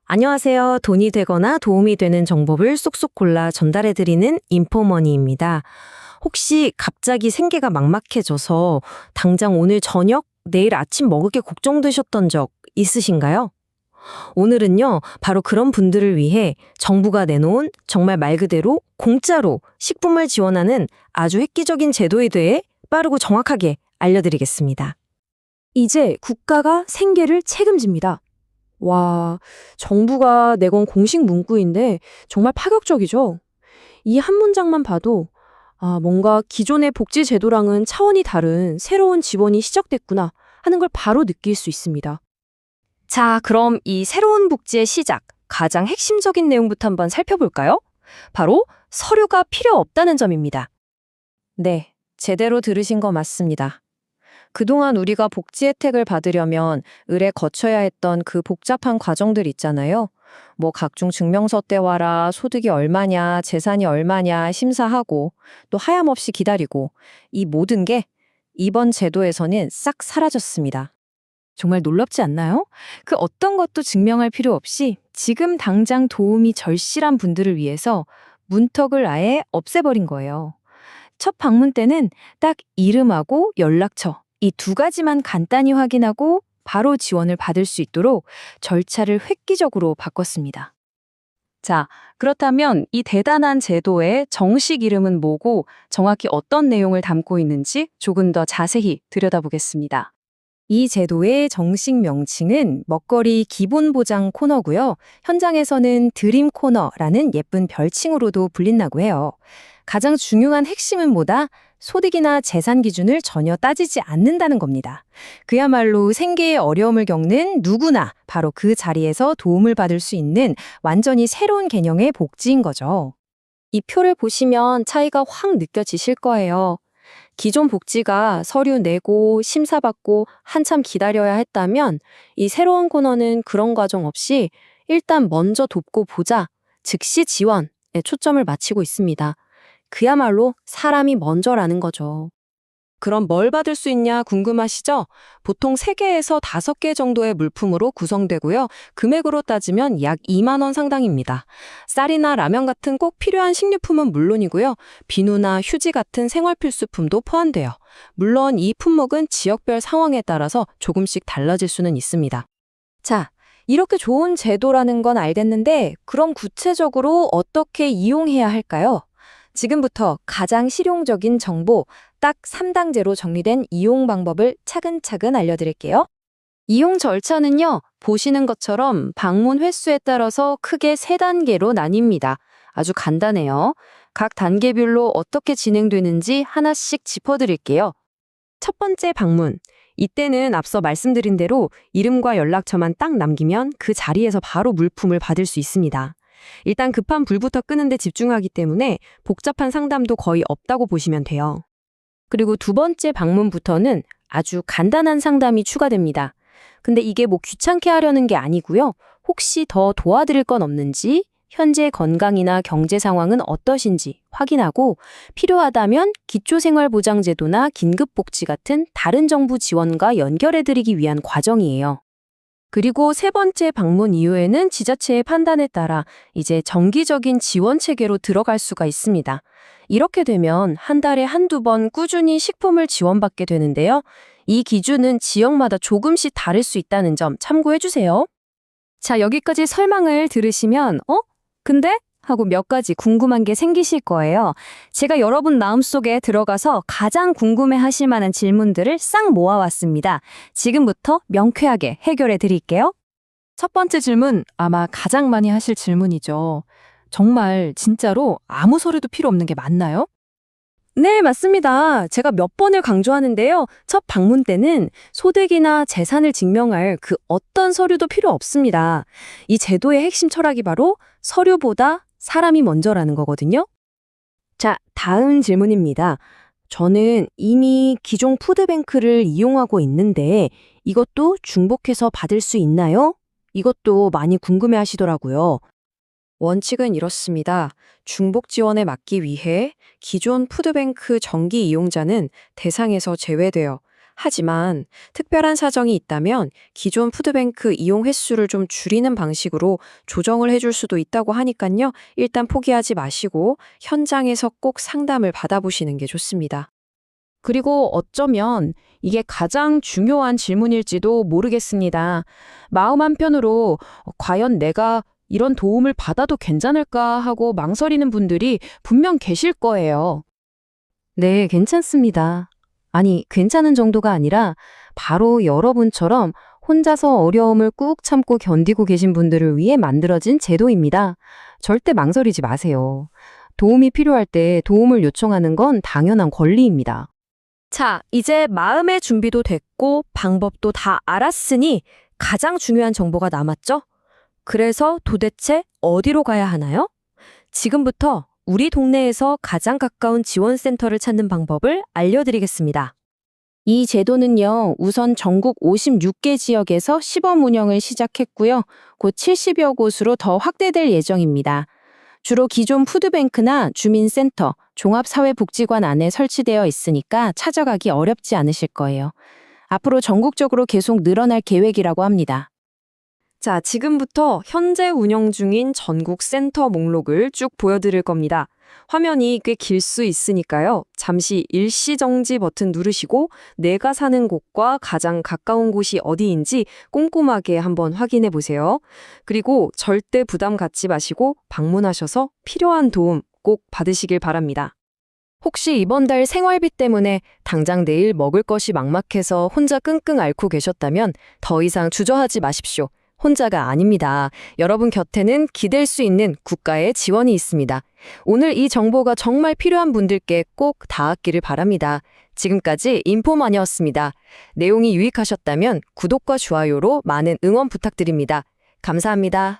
안녕하세요. 돈이 되거나 도움이 되는 정보를 쏙쏙 골라 전달해드리는 인포머니입니다. 혹시 갑자기 생계가 막막해져서 당장 오늘 저녁, 내일 아침 먹을 게 걱정되셨던 적 있으신가요? 오늘은요, 바로 그런 분들을 위해 정부가 내놓은 정말 말 그대로 공짜로 식품을 지원하는 아주 획기적인 제도에 대해 빠르고 정확하게 알려드리겠습니다. 이제 국가가 생계를 책임집니다. 와, 정부가 내건 공식 문구인데 정말 파격적이죠? 이 한 문장만 봐도 뭔가 기존의 복지 제도랑은 차원이 다른 새로운 지원이 시작됐구나 하는 걸 바로 느낄 수 있습니다. 자, 그럼 이 새로운 복지의 시작, 가장 핵심적인 내용부터 한번 살펴볼까요? 바로 서류가 필요 없다는 점입니다. 네, 제대로 들으신 거 맞습니다. 그동안 우리가 복지 혜택을 받으려면 을에 거쳐야 했던 그 복잡한 과정들 있잖아요. 뭐 각종 증명서 떼와라, 소득이 얼마냐, 재산이 얼마냐 심사하고 또 하염없이 기다리고 이 모든 게 이번 제도에서는 싹 사라졌습니다. 정말 놀랍지 않나요? 그 어떤 것도 증명할 필요 없이 지금 당장 도움이 절실한 분들을 위해서 문턱을 아예 없애버린 거예요. 첫 방문 때는 딱 이름하고 연락처 이 두 가지만 간단히 확인하고 바로 지원을 받을 수 있도록 절차를 획기적으로 바꿨습니다. 자, 그렇다면 이 대단한 제도의 정식 이름은 뭐고 정확히 어떤 내용을 담고 있는지 조금 더 자세히 들여다보겠습니다. 이 제도의 정식 명칭은 먹거리 기본보장 코너고요. 현장에서는 드림 코너라는 예쁜 별칭으로도 불린다고 해요. 가장 중요한 핵심은 뭐다? 소득이나 재산 기준을 전혀 따지지 않는다는 겁니다. 그야말로 생계에 어려움을 겪는 누구나 바로 그 자리에서 도움을 받을 수 있는 완전히 새로운 개념의 복지인 거죠. 이 표를 보시면 차이가 확 느껴지실 거예요. 기존 복지가 서류 내고 심사받고 한참 기다려야 했다면 이 새로운 코너는 그런 과정 없이 일단 먼저 돕고 보자, 즉시 지원에 초점을 맞추고 있습니다. 그야말로 사람이 먼저라는 거죠. 그럼 뭘 받을 수 있냐 궁금하시죠? 보통 3개에서 5개 정도의 물품으로 구성되고요. 금액으로 따지면 약 2만 원 상당입니다. 쌀이나 라면 같은 꼭 필요한 식료품은 물론이고요. 비누나 휴지 같은 생활필수품도 포함돼요. 물론 이 품목은 지역별 상황에 따라서 조금씩 달라질 수는 있습니다. 자, 이렇게 좋은 제도라는 건 알겠는데 그럼 구체적으로 어떻게 이용해야 할까요? 지금부터 가장 실용적인 정보, 딱 3단계로 정리된 이용 방법을 차근차근 알려드릴게요. 이용 절차는요, 보시는 것처럼 방문 횟수에 따라서 크게 3단계로 나뉩니다. 아주 간단해요. 각 단계별로 어떻게 진행되는지 하나씩 짚어드릴게요. 첫 번째 방문. 이때는 앞서 말씀드린 대로 이름과 연락처만 딱 남기면 그 자리에서 바로 물품을 받을 수 있습니다. 일단 급한 불부터 끄는 데 집중하기 때문에 복잡한 상담도 거의 없다고 보시면 돼요. 그리고 두 번째 방문부터는 아주 간단한 상담이 추가됩니다. 근데 이게 뭐 귀찮게 하려는 게 아니고요. 혹시 더 도와드릴 건 없는지, 현재 건강이나 경제 상황은 어떠신지 확인하고 필요하다면 기초생활보장제도나 긴급복지 같은 다른 정부 지원과 연결해드리기 위한 과정이에요. 그리고 세 번째 방문 이후에는 지자체의 판단에 따라 이제 정기적인 지원 체계로 들어갈 수가 있습니다. 이렇게 되면 한 달에 한두 번 꾸준히 식품을 지원받게 되는데요. 이 기준은 지역마다 조금씩 다를 수 있다는 점 참고해 주세요. 자, 여기까지 설명을 들으시면 근데? 하고 몇 가지 궁금한 게 생기실 거예요. 제가 여러분 마음속에 들어가서 가장 궁금해 하실 만한 질문들을 싹 모아왔습니다. 지금부터 명쾌하게 해결해 드릴게요. 첫 번째 질문, 아마 가장 많이 하실 질문이죠. 정말 진짜로 아무 서류도 필요 없는 게 맞나요? 네, 맞습니다. 제가 몇 번을 강조하는데요. 첫 방문 때는 소득이나 재산을 증명할 그 어떤 서류도 필요 없습니다. 이 제도의 핵심 철학이 바로 서류보다 사람이 먼저라는 거거든요. 자, 다음 질문입니다. 저는 이미 기존 푸드뱅크를 이용하고 있는데 이것도 중복해서 받을 수 있나요? 이것도 많이 궁금해 하시더라고요. 원칙은 이렇습니다. 중복 지원에 막기 위해 기존 푸드뱅크 정기 이용자는 대상에서 제외되어 하지만 특별한 사정이 있다면 기존 푸드뱅크 이용 횟수를 좀 줄이는 방식으로 조정을 해줄 수도 있다고 하니깐요. 일단 포기하지 마시고 현장에서 꼭 상담을 받아보시는 게 좋습니다. 그리고 어쩌면 이게 가장 중요한 질문일지도 모르겠습니다. 마음 한편으로 과연 내가 이런 도움을 받아도 괜찮을까 하고 망설이는 분들이 분명 계실 거예요. 네, 괜찮습니다. 아니, 괜찮은 정도가 아니라 바로 여러분처럼 혼자서 어려움을 꾹 참고 견디고 계신 분들을 위해 만들어진 제도입니다. 절대 망설이지 마세요. 도움이 필요할 때 도움을 요청하는 건 당연한 권리입니다. 자, 이제 마음의 준비도 됐고 방법도 다 알았으니 가장 중요한 정보가 남았죠? 그래서 도대체 어디로 가야 하나요? 지금부터 우리 동네에서 가장 가까운 지원센터를 찾는 방법을 알려드리겠습니다. 이 제도는요, 우선 전국 56개 지역에서 시범 운영을 시작했고요. 곧 70여 곳으로 더 확대될 예정입니다. 주로 기존 푸드뱅크나 주민센터, 종합사회복지관 안에 설치되어 있으니까 찾아가기 어렵지 않으실 거예요. 앞으로 전국적으로 계속 늘어날 계획이라고 합니다. 자, 지금부터 현재 운영 중인 전국 센터 목록을 쭉 보여드릴 겁니다. 화면이 꽤 길 수 있으니까요. 잠시 일시정지 버튼 누르시고 내가 사는 곳과 가장 가까운 곳이 어디인지 꼼꼼하게 한번 확인해 보세요. 그리고 절대 부담 갖지 마시고 방문하셔서 필요한 도움 꼭 받으시길 바랍니다. 혹시 이번 달 생활비 때문에 당장 내일 먹을 것이 막막해서 혼자 끙끙 앓고 계셨다면 더 이상 주저하지 마십시오. 혼자가 아닙니다. 여러분 곁에는 기댈 수 있는 국가의 지원이 있습니다. 오늘 이 정보가 정말 필요한 분들께 꼭 닿았기를 바랍니다. 지금까지 인포머니였습니다. 내용이 유익하셨다면 구독과 좋아요로 많은 응원 부탁드립니다. 감사합니다.